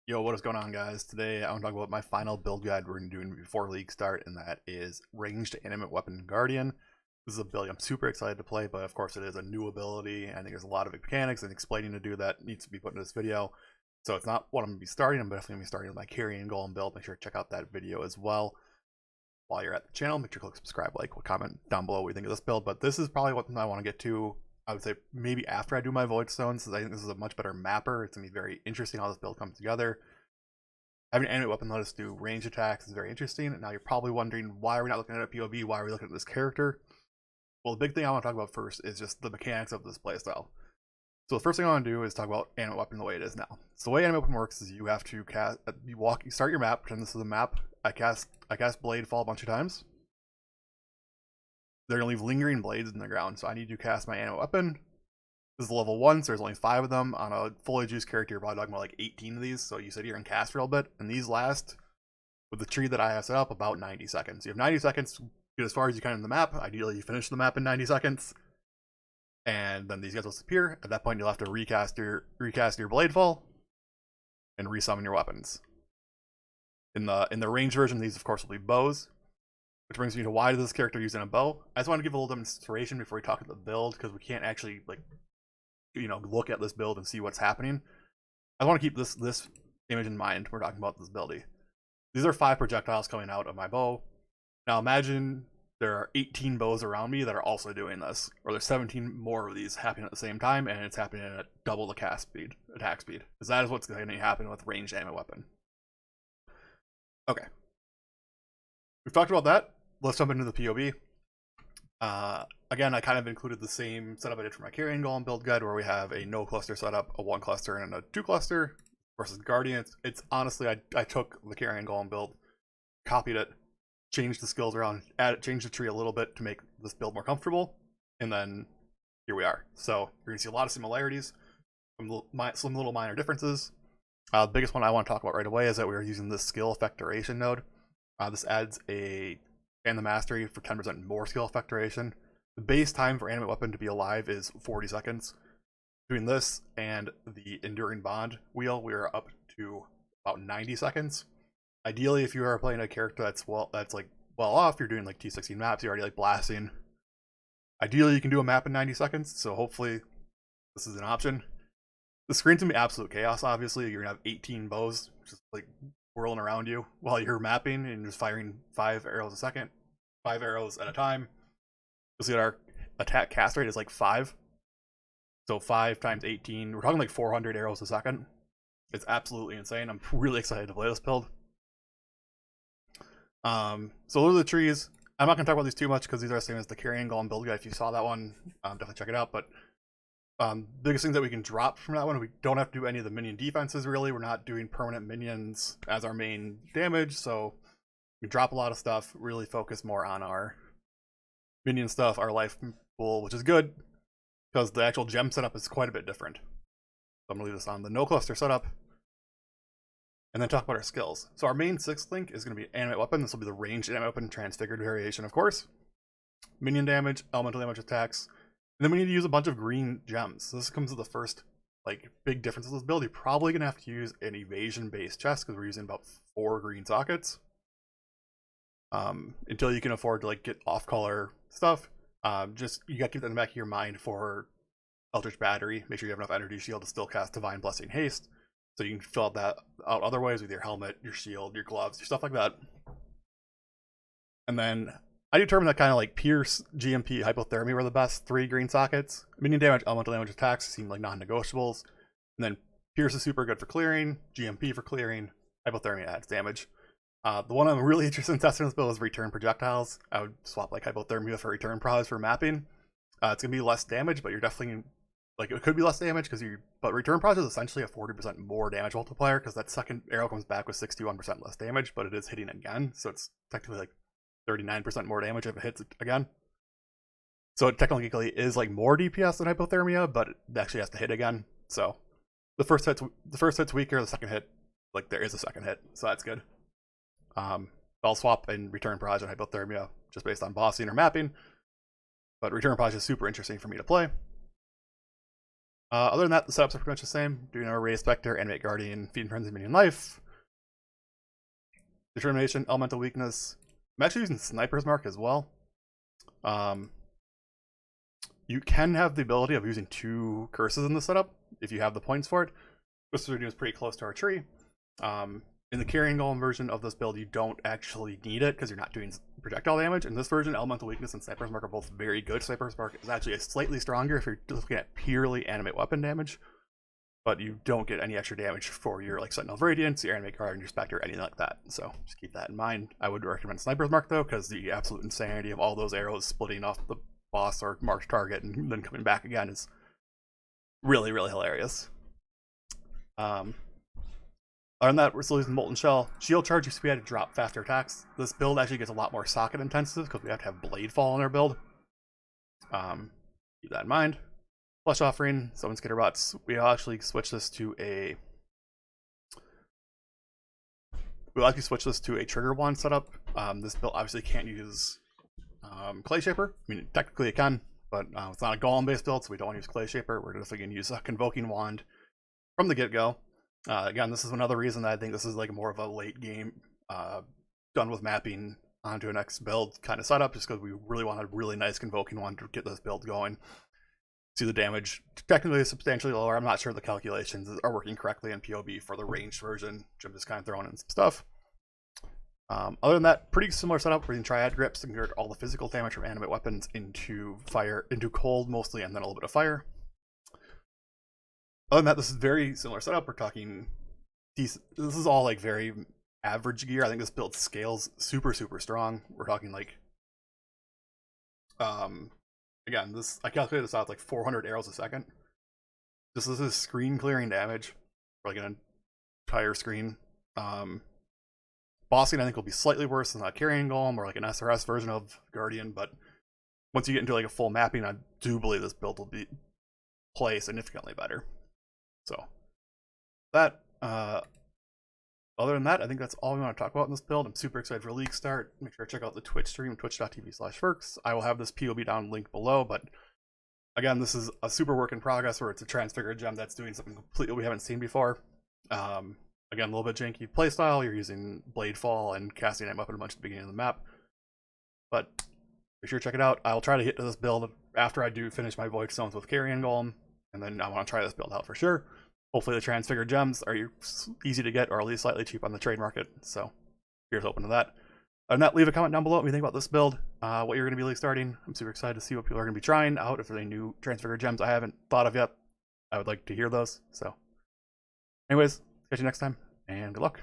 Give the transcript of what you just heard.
Yo, what is going on, guys? Today I want to talk about my final build guide we're doing before league start, and that is ranged animate weapon guardian. This is a build I'm super excited to play, but of course it is a new ability. I think there's a lot of mechanics and explaining to do that needs to be put in this video. So it's not what I'm going to be starting. I'm definitely going to be starting with my Carrion Golem build. Make sure to check out that video as well. While you're at the channel, make sure to click subscribe, like, comment down below what you think of this build. But this is probably what I want to get to. I would say maybe after I do my Void Stones, because I think this is a much better mapper. It's going to be very interesting how this build comes together. Having an animate weapon let us do range attacks is very interesting. And now you're probably wondering, why are we not looking at a PoE? Why are we looking at this character? Well, the big thing I want to talk about first is just the mechanics of this playstyle. So the first thing I want to do is talk about animate weapon the way it is now. So the way animate weapon works is you have to cast, you start your map, pretend this is a map. I cast Blade Fall a bunch of times. They're gonna leave lingering blades in the ground, so I need to cast my animate weapon. This is level 1, so there's only 5 of them. On a fully juiced character, you're probably talking about like 18 of these, so you sit here and cast for a little bit, and these last, with the tree that I have set up, about 90 seconds. You have 90 seconds to get as far as you can in the map. Ideally, you finish the map in 90 seconds, and then these guys will disappear. At that point, you'll have to recast your Blade Fall and resummon your weapons. In the range version, these of course will be bows, which brings me to why does this character using a bow? I just want to give a little demonstration before we talk about the build, because we can't actually look at this build and see what's happening. I want to keep this image in mind when we're talking about this ability. These are 5 projectiles coming out of my bow. Now imagine there are 18 bows around me that are also doing this, or there's 17 more of these happening at the same time, and it's happening at double the attack speed, because that is what's going to happen with ranged animate weapon. Okay, we've talked about that. Let's jump into the PoE. Again, I kind of included the same setup I did for my Carrion Golem build guide, where we have a no cluster setup, a 1 cluster, and a 2 cluster versus Guardian. It's honestly, I took the Carrion Golem build, copied it, changed the skills around, changed the tree a little bit to make this build more comfortable, and then here we are. So you're going to see a lot of similarities, some little minor differences. The biggest one I want to talk about right away is that we are using this skill effect duration node. This adds and the mastery for 10% more skill effect duration. The base time for animate weapon to be alive is 40 seconds. Between this and the enduring bond wheel, we are up to about 90 seconds. Ideally, if you are playing a character that's well off, you're doing like T16 maps, you're already like blasting. Ideally, you can do a map in 90 seconds, so hopefully this is an option. The screen's gonna be absolute chaos, obviously. You're gonna have 18 bows just like whirling around you while you're mapping and just firing 5 arrows a second, 5 arrows at a time. You'll see that our attack cast rate is like 5. So 5 times 18, we're talking like 400 arrows a second. It's absolutely insane. I'm really excited to play this build. So those are the trees. I'm not gonna talk about these too much because these are the same as the Carrion Golem build guide. If you saw that one, definitely check it out. But biggest thing that we can drop from that one, we don't have to do any of the minion defenses really. We're not doing permanent minions as our main damage, so we drop a lot of stuff, really focus more on our minion stuff, our life pool, which is good because the actual gem setup is quite a bit different. So I'm gonna leave this on the no cluster setup and then talk about our skills. So our main 6th link is going to be animate weapon. This will be the ranged animate weapon transfigured variation, of course. Minion damage, elemental damage attacks. And then we need to use a bunch of green gems. So this comes to the first big difference of this build. You're probably going to have to use an evasion based chest because we're using about 4 green sockets. Until you can afford to get off color stuff. Just you got to keep that in the back of your mind for Eldritch Battery. Make sure you have enough energy shield to still cast Divine Blessing Haste. So you can fill that out otherwise with your helmet, your shield, your gloves, your stuff like that. And then I determined that kind of Pierce, GMP, Hypothermia were the best 3 green sockets. Minion damage, elemental damage attacks seem like non-negotiables. And then Pierce is super good for clearing, GMP for clearing, Hypothermia adds damage. The one I'm really interested in testing in this build is return projectiles. I would swap Hypothermia for return prods for mapping. It's going to be less damage, but you're definitely it could be less damage but return prods is essentially a 40% more damage multiplier because that second arrow comes back with 61% less damage, but it is hitting again, so it's technically 39% more damage if it hits again. So it technically is more DPS than Hypothermia, but it actually has to hit again. So the first hit's weaker, the second hit, there is a second hit, so that's good. I'll swap in return prods and Hypothermia just based on bossing or mapping, but return prods is super interesting for me to play. Other than that, the setups are pretty much the same. Doing our Raise Spectre, Animate Guardian, Feed and Frenzy, Minion Life. Determination, Elemental Weakness. I'm actually using Sniper's Mark as well. You can have the ability of using 2 curses in the setup if you have the points for it. This is pretty close to our tree. In the Carrion Golem version of this build, you don't actually need it because you're not doing projectile damage. In this version, Elemental Weakness and Sniper's Mark are both very good. Sniper's Mark is actually slightly stronger if you're looking at purely animate weapon damage, but you don't get any extra damage for your like Sentinel of Radiance, your Animate Guard, and your Spectre, anything like that. So just keep that in mind. I would recommend Sniper's Mark though, because the absolute insanity of all those arrows splitting off the boss or marked target and then coming back again is really, really hilarious. Other than that, we're still using Molten Shell. Shield Charge used to be able to drop faster attacks. This build actually gets a lot more socket intensive because we have to have Blade Fall in our build. Keep that in mind. Flesh Offering, Summon Skitter Bots. We'll actually switch this to a Trigger Wand setup. This build obviously can't use Clay Shaper. I mean, technically it can, but it's not a Golem-based build, so we don't want to use Clay Shaper. We're just going to use a Convoking Wand from the get-go. Again, this is another reason that I think this is like more of a late game, done with mapping onto an next build kind of setup, just because we really want a really nice Convoking Wand to get this build going. See the damage technically is substantially lower. I'm not sure the calculations are working correctly in PoB for the ranged version, which I'm just kind of throwing in some stuff. Other than that, pretty similar setup. We're using Triad Grips to convert all the physical damage from animate weapons into fire, into cold mostly, and then a little bit of fire. Other than that, this is very similar setup. We're talking decent. This is all like very average gear. I think this build scales super, super strong. We're talking like, again, this I calculated this out like 400 arrows a second. This is screen clearing damage for like an entire screen. Bossing I think will be slightly worse than a Carrion Golem or like an SRS version of Guardian, but once you get into like a full mapping, I do believe this build will play significantly better. So that other than that, I think that's all we want to talk about in this build. I'm super excited for League Start. Make sure to check out the Twitch stream, twitch.tv/Ferks. I will have this PoB down link below, but again, this is a super work in progress where it's a transfigured gem that's doing something completely we haven't seen before. Again, a little bit janky playstyle. You're using Blade Fall and casting that weapon a bunch at the beginning of the map. But be sure to check it out. I'll try to hit to this build after I do finish my Void Stones with Carrion Golem, and then I want to try this build out for sure. Hopefully the transfigured gems are easy to get or at least slightly cheap on the trade market. So here's open to that. Other than that, leave a comment down below what you think about this build, what you're going to be like starting. I'm super excited to see what people are going to be trying out. If there's any new transfigured gems I haven't thought of yet, I would like to hear those. So anyways, catch you next time and good luck.